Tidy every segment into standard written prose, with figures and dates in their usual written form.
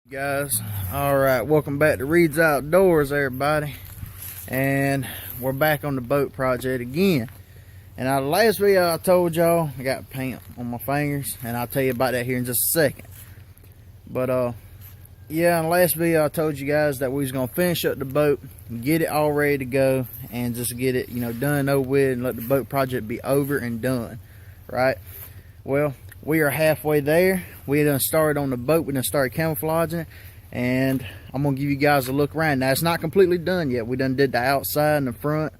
Guys, all right, welcome back to Reed's Outdoors, everybody, and we're back on the boat project again. And the last video I told y'all I got paint on my fingers, and I'll tell you about that here in just a second. But yeah, in the last video I told you guys that we was gonna finish up the boat, get it all ready to go, and just get it, done and over with, and let the boat project be over and done, right? Well, we are halfway there. We done started on the boat. We done started camouflaging it, and I'm gonna give you guys a look around. Now, it's not completely done yet. We done did the outside and the front,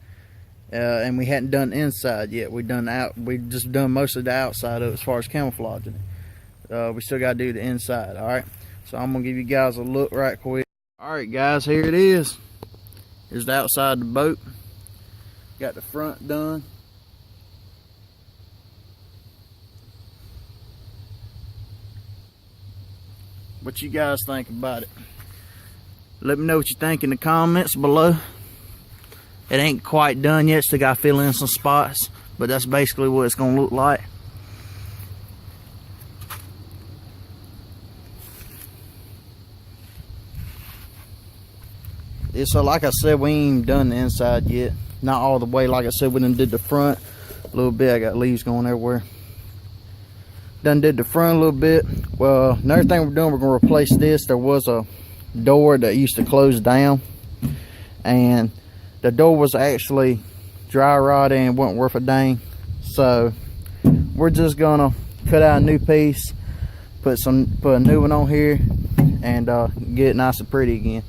and we hadn't done the inside yet. We just done most of the outside of it as far as camouflaging it. We still gotta do the inside. All right, so I'm gonna give you guys a look right quick. All right, guys, here it is. Here's the outside of the boat. Got the front done. What you guys think about it? Let me know what you think in the comments below. It ain't quite done yet, still gotta fill in some spots, but that's basically what it's gonna look like. Yeah, so like I said, we ain't even done the inside yet. Not all the way. Like I said, we done did the front a little bit. I got leaves going everywhere. Done did the front a little bit. Well, another thing we're doing, we're gonna replace this. There was a door that used to close down, and the door was actually dry rotted and wasn't worth a dang. So we're just gonna cut out a new piece, put a new one on here, and get it nice and pretty again.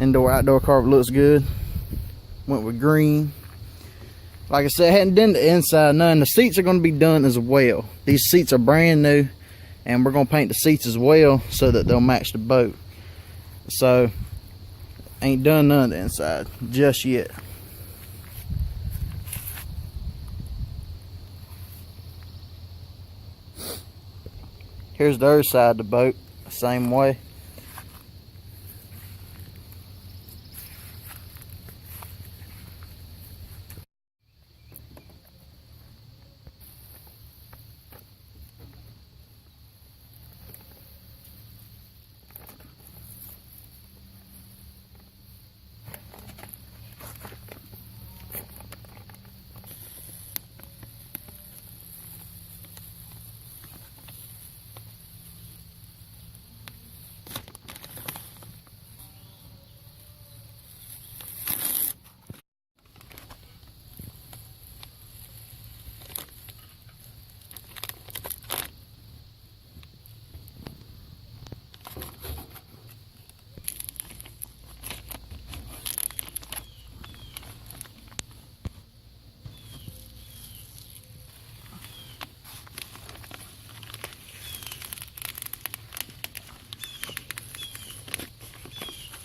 Indoor outdoor carpet looks good. Went with green. Like I said, I hadn't done the inside none. The seats are going to be done as well. These seats are brand new, and we're going to paint the seats as well so that they'll match the boat. So, ain't done none of the inside just yet. Here's the other side of the boat, same way.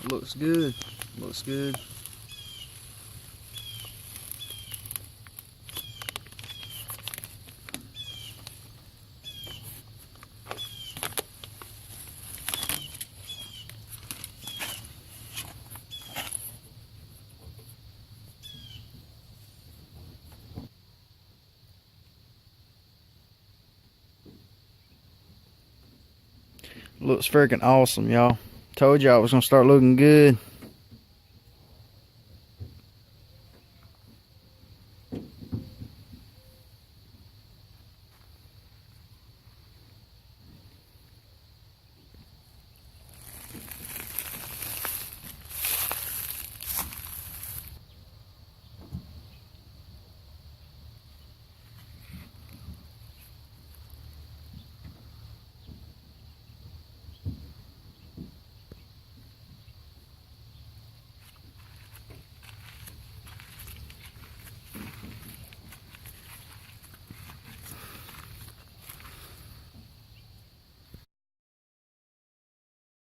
Looks good. Looks good. Looks freaking awesome, y'all. Told y'all it was gonna start looking good.